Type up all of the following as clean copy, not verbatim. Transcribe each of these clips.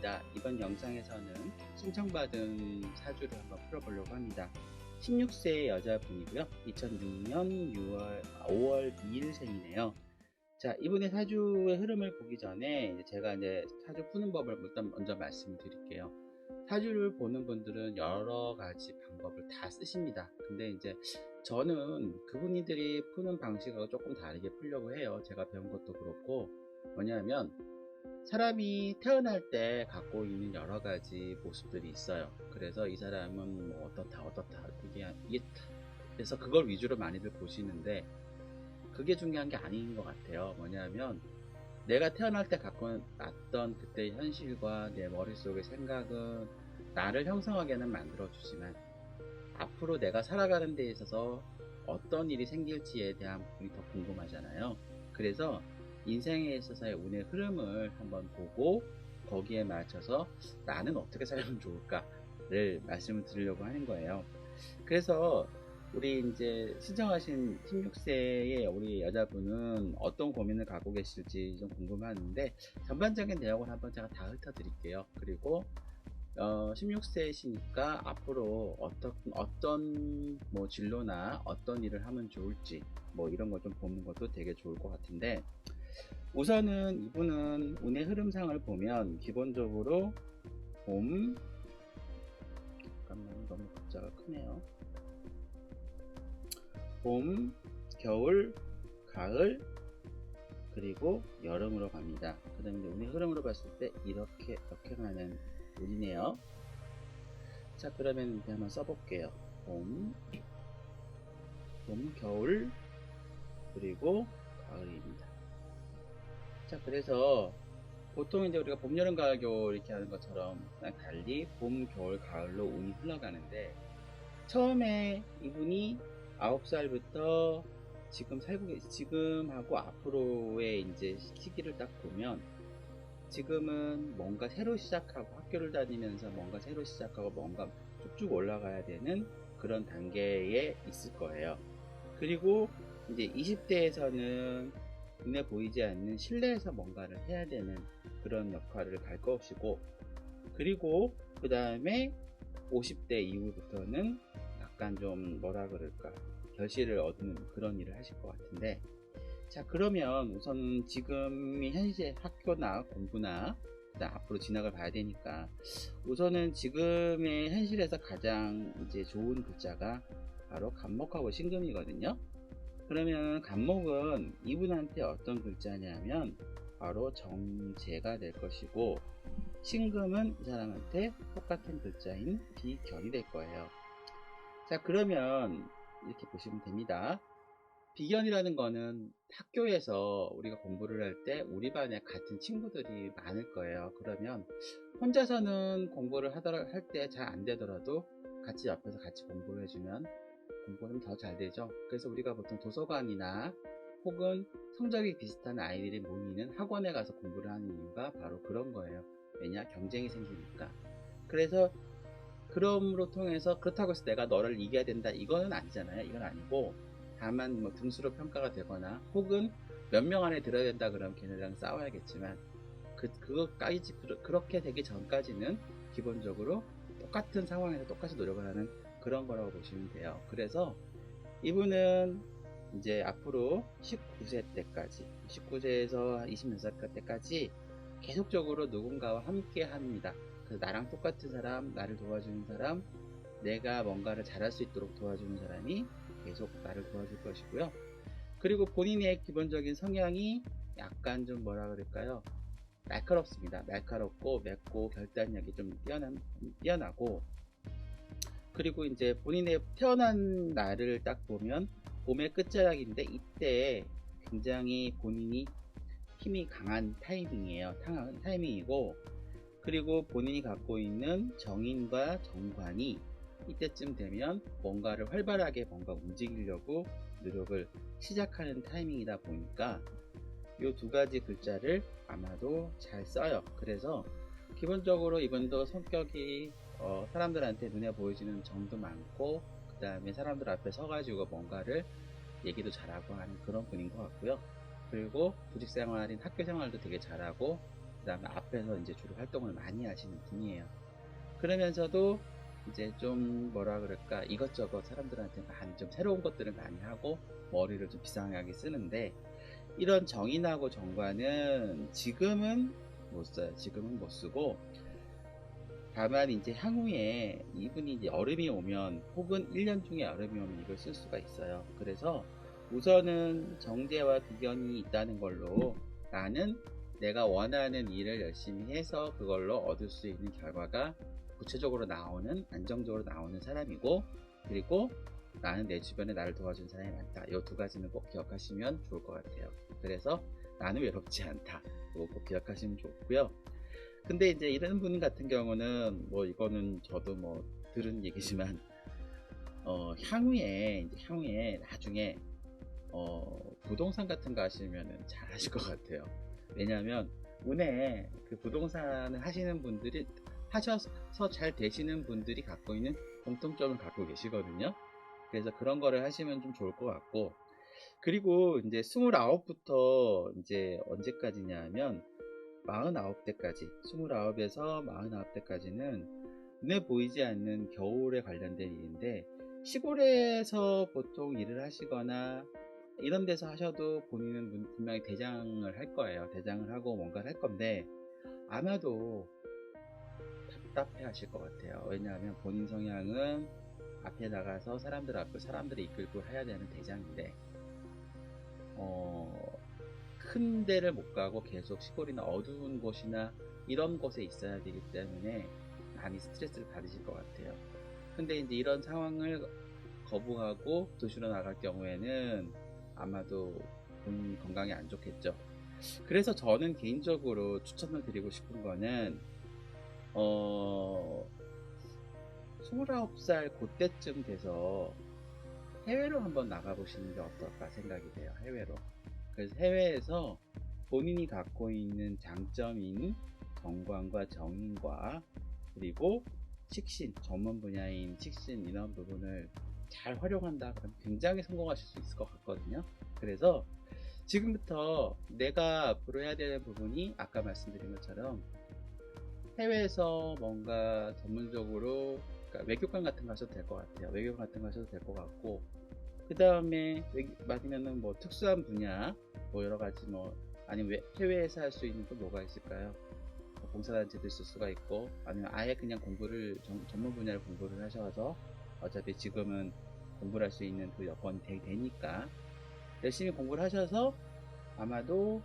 반갑습니다. 이번 영상에서는 신청받은 사주를 한번 풀어보려고 합니다. 16세 여자분이고요. 2006년 5월 2일생이네요. 자, 이분의 사주의 흐름을 보기 전에 제가 이제 사주 푸는 법을 일단 먼저 말씀을 드릴게요. 사주를 보는 분들은 여러 가지 방법을 다 쓰십니다. 근데 이제 저는 그분들이 푸는 방식하고 조금 다르게 풀려고 해요. 제가 배운 것도 그렇고, 뭐냐면 사람이 태어날 때 갖고 있는 여러 가지 모습들이 있어요. 그래서 이 사람은 뭐 어떻다 이게 그래서 그걸 위주로 많이들 보시는데, 그게 중요한 게 아닌 것 같아요. 뭐냐면 내가 태어날 때 갖고 났던 그때의 현실과 내 머릿속의 생각은 나를 형성하게는 만들어주지만, 앞으로 내가 살아가는 데 있어서 어떤 일이 생길지에 대한 부분이 더 궁금하잖아요. 그래서 인생에 있어서의 운의 흐름을 한번 보고 거기에 맞춰서 나는 어떻게 살면 좋을까를 말씀을 드리려고 하는 거예요. 그래서 우리 이제 신청하신 16세의 우리 여자분은 어떤 고민을 갖고 계실지 좀 궁금한데, 전반적인 내용을 한번 제가 다 훑어드릴게요. 그리고 16세이시니까 앞으로 어떤 뭐 진로나 어떤 일을 하면 좋을지 뭐 이런 거 좀 보는 것도 되게 좋을 것 같은데, 우선은 이분은 운의 흐름상을 보면 기본적으로 봄, 잠깐만 너무 글자가 크네요. 봄, 겨울, 가을, 그리고 여름으로 갑니다. 그 다음에 운의 흐름으로 봤을 때 이렇게 가는 운이네요. 자, 그러면 이제 한번 써볼게요. 봄, 겨울, 그리고 가을입니다. 자, 그래서 보통 이제 우리가 봄, 여름, 가을, 겨울 이렇게 하는 것처럼 달리 봄, 겨울, 가을로 운이 흘러가는데, 처음에 이분이 9살부터 지금하고 앞으로의 이제 시기를 딱 보면, 지금은 뭔가 새로 시작하고 학교를 다니면서 뭔가 새로 시작하고 뭔가 쭉쭉 올라가야 되는 그런 단계에 있을 거예요. 그리고 이제 20대에서는 눈에 보이지 않는 실내에서 뭔가를 해야 되는 그런 역할을 갈 것이고, 그리고 그 다음에 50대 이후부터는 약간 좀 뭐라 그럴까, 결실을 얻는 그런 일을 하실 것 같은데, 자, 그러면 우선 지금이 현재 학교나 공부나 앞으로 진학을 봐야 되니까, 우선은 지금의 현실에서 가장 이제 좋은 글자가 바로 간목하고 신금이거든요. 그러면 간목은 이분한테 어떤 글자냐면 바로 정제가 될 것이고, 신금은 이 사람한테 똑같은 글자인 비견이 될 거예요. 자, 그러면 이렇게 보시면 됩니다. 비견이라는 거는 학교에서 우리가 공부를 할 때 우리 반에 같은 친구들이 많을 거예요. 그러면 혼자서는 공부를 할 때 잘 안 되더라도 같이 옆에서 같이 공부를 해주면 공부가 좀 더 잘 되죠. 그래서 우리가 보통 도서관이나 혹은 성적이 비슷한 아이들이 모이는 학원에 가서 공부를 하는 이유가 바로 그런 거예요. 왜냐? 경쟁이 생기니까. 그래서 그럼으로 통해서, 그렇다고 해서 내가 너를 이겨야 된다 이거는 아니잖아요. 이건 아니고, 다만 뭐 등수로 평가가 되거나 혹은 몇 명 안에 들어야 된다 그러면 걔네랑 싸워야겠지만, 그거까지 그렇게 되기 전까지는 기본적으로 똑같은 상황에서 똑같이 노력을 하는 그런 거라고 보시면 돼요. 그래서 이분은 이제 앞으로 19세 때까지, 19세에서 26살 때까지 계속적으로 누군가와 함께 합니다. 그래서 나랑 똑같은 사람, 나를 도와주는 사람, 내가 뭔가를 잘할 수 있도록 도와주는 사람이 계속 나를 도와줄 것이고요. 그리고 본인의 기본적인 성향이 약간 좀 뭐라 그럴까요? 날카롭습니다. 날카롭고 맵고 결단력이 좀 뛰어나고, 그리고 이제 본인의 태어난 날을 딱 보면 봄의 끝자락인데, 이때 굉장히 본인이 힘이 강한 타이밍이에요. 타이밍이고, 그리고 본인이 갖고 있는 정인과 정관이 이때쯤 되면 뭔가를 활발하게 뭔가 움직이려고 노력을 시작하는 타이밍이다 보니까 이 두 가지 글자를 아마도 잘 써요. 그래서 기본적으로 이분도 성격이 사람들한테 눈에 보여지는 정도 많고, 그 다음에 사람들 앞에 서가지고 뭔가를 얘기도 잘하고 하는 그런 분인 것 같고요. 그리고 조직생활인 학교생활도 되게 잘하고, 그 다음에 앞에서 이제 주로 활동을 많이 하시는 분이에요. 그러면서도 이제 좀 뭐라 그럴까, 이것저것 사람들한테 많이 좀 새로운 것들을 많이 하고 머리를 좀 비상하게 쓰는데, 이런 정인하고 정관은 지금은 못 써요. 지금은 못 쓰고, 다만 이제 향후에 이분이 이제 여름이 오면, 혹은 1년 중에 여름이 오면 이걸 쓸 수가 있어요. 그래서 우선은 정제와 비견이 있다는 걸로, 나는 내가 원하는 일을 열심히 해서 그걸로 얻을 수 있는 결과가 구체적으로 나오는, 안정적으로 나오는 사람이고, 그리고 나는 내 주변에 나를 도와준 사람이 많다. 이 두 가지는 꼭 기억하시면 좋을 것 같아요. 그래서 나는 외롭지 않다. 이거 꼭 기억하시면 좋고요. 근데 이제 이런 분 같은 경우는, 뭐 이거는 저도 뭐 들은 얘기지만, 향후에 나중에 부동산 같은 거 하시면은 잘 하실 것 같아요. 왜냐하면 운에 그 부동산을 하시는 분들이, 하셔서 잘 되시는 분들이 갖고 있는 공통점을 갖고 계시거든요. 그래서 그런 거를 하시면 좀 좋을 것 같고, 그리고 이제 29부터 이제 언제까지냐 하면 49대까지, 29에서 49대까지는 눈에 보이지 않는 겨울에 관련된 일인데, 시골에서 보통 일을 하시거나 이런 데서 하셔도 본인은 분명히 대장을 할 거예요. 대장을 하고 뭔가를 할 건데, 아마도 답답해 하실 것 같아요. 왜냐하면 본인 성향은 앞에 나가서 사람들 앞에 사람들을 이끌고 해야 되는 대장인데, 큰 데를 못 가고 계속 시골이나 어두운 곳이나 이런 곳에 있어야 되기 때문에 많이 스트레스를 받으실 것 같아요. 근데 이제 이런 상황을 거부하고 도시로 나갈 경우에는 아마도 본인 건강이 안 좋겠죠. 그래서 저는 개인적으로 추천을 드리고 싶은 거는, 29살 그때쯤 돼서 해외로 한번 나가보시는 게 어떨까 생각이 돼요. 해외로. 그래서 해외에서 본인이 갖고 있는 장점인 정관과 정인과, 그리고 식신, 전문 분야인 식신, 이런 부분을 잘 활용한다 그러면 굉장히 성공하실 수 있을 것 같거든요. 그래서 지금부터 내가 앞으로 해야 되는 부분이, 아까 말씀드린 것처럼 해외에서 뭔가 전문적으로, 그러니까 외교관 같은 거 하셔도 될 것 같아요. 외교관 같은 거 하셔도 될 것 같고, 그 다음에 아니면은 뭐 특수한 분야, 뭐 여러 가지, 뭐 아니면 해외에서 할 수 있는 또 뭐가 있을까요? 뭐 봉사단체도 있을 수가 있고, 아니면 아예 그냥 공부를 전문 분야를 공부를 하셔서, 어차피 지금은 공부를 할 수 있는 그 여건이 되니까 열심히 공부를 하셔서, 아마도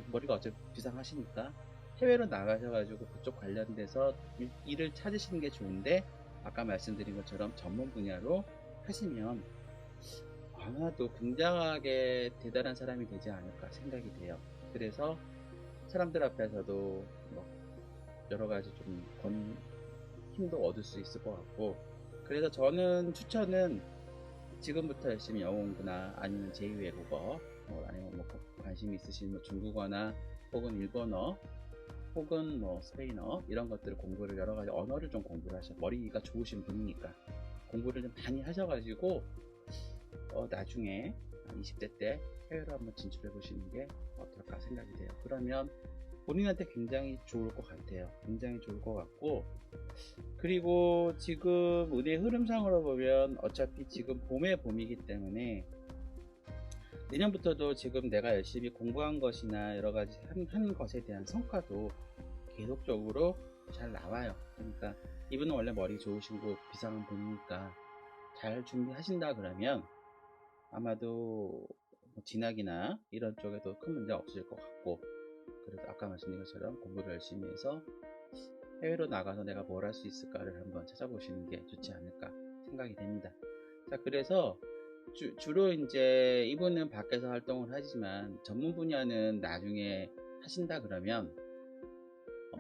머리가 어차피 비상하시니까 해외로 나가셔가지고 그쪽 관련돼서 일을 찾으시는 게 좋은데, 아까 말씀드린 것처럼 전문 분야로 하시면 아마도 굉장하게 대단한 사람이 되지 않을까 생각이 돼요. 그래서 사람들 앞에서도 뭐 여러 가지 좀 힘도 얻을 수 있을 것 같고, 그래서 저는 추천은 지금부터 열심히 영어 공부나 아니면 제2외국어, 아니면 뭐 관심 있으신 뭐 중국어나 혹은 일본어 혹은 뭐 스페인어, 이런 것들을 공부를, 여러 가지 언어를 좀 공부를 머리가 좋으신 분이니까 공부를 좀 많이 하셔가지고 나중에 20대 때 해외로 한번 진출해 보시는 게 어떨까 생각이 돼요. 그러면 본인한테 굉장히 좋을 것 같아요. 굉장히 좋을 것 같고, 그리고 지금 운의 흐름상으로 보면 어차피 지금 봄의 봄이기 때문에 내년부터도 지금 내가 열심히 공부한 것이나 여러 가지 한 것에 대한 성과도 계속적으로 잘 나와요. 그러니까 이분은 원래 머리 좋으시고 비상한 분이니까 잘 준비하신다 그러면 아마도 뭐 진학이나 이런 쪽에도 큰 문제 없을 것 같고, 그래서 아까 말씀드린 것처럼 공부를 열심히 해서 해외로 나가서 내가 뭘 할 수 있을까를 한번 찾아보시는 게 좋지 않을까 생각이 됩니다. 자, 그래서 주로 이제 이분은 밖에서 활동을 하지만 전문 분야는 나중에 하신다 그러면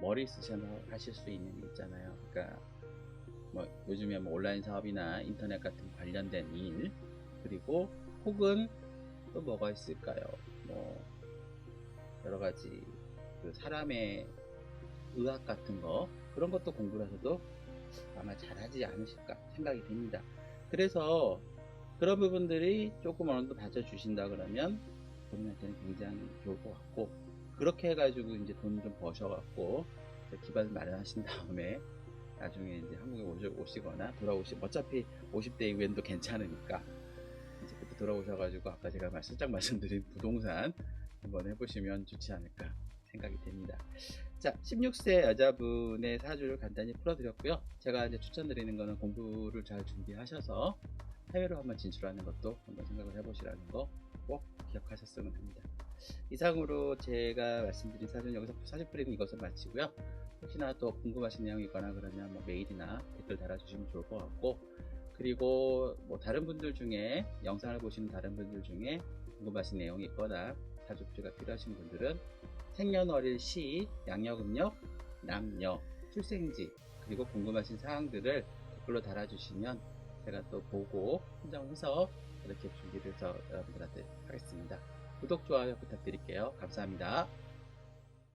머리 쓰셔서 하실 수 있는 일 있잖아요. 그러니까 뭐 요즘에 뭐 온라인 사업이나 인터넷 같은 관련된 일, 그리고 혹은 또 뭐가 있을까요? 뭐 여러 가지 그 사람의 의학 같은 거, 그런 것도 공부를 하셔도 아마 잘하지 않으실까 생각이 됩니다. 그래서 그런 부분들이 조금 어느 정도 받쳐주신다 그러면 본인한테는 굉장히 좋을 것 같고, 그렇게 해가지고 이제 돈 좀 버셔갖고 기반을 마련하신 다음에 나중에 이제 한국에 오시거나 어차피 50대 이후엔 또 괜찮으니까 이제 그때 돌아오셔가지고 아까 제가 살짝 말씀드린 부동산 한번 해보시면 좋지 않을까 생각이 됩니다. 자, 16세 여자분의 사주를 간단히 풀어드렸고요. 제가 이제 추천드리는 거는 공부를 잘 준비하셔서 해외로 한번 진출하는 것도 한번 생각을 해보시라는 거 꼭 기억하셨으면 합니다. 이상으로 제가 말씀드린 사주는 여기서 사주 뿌리는 이것을 마치고요. 혹시나 또 궁금하신 내용이 있거나 그러면 뭐 메일이나 댓글 달아주시면 좋을 것 같고, 그리고 뭐 다른 분들 중에 영상을 보시는 다른 분들 중에 궁금하신 내용이 있거나 사주풀이가 필요하신 분들은 생년월일, 시, 양력음력, 남녀, 출생지, 그리고 궁금하신 사항들을 댓글로 달아주시면 제가 또 보고 선정해서 이렇게 준비를 해서 여러분들한테 하겠습니다. 구독, 좋아요 부탁드릴게요. 감사합니다.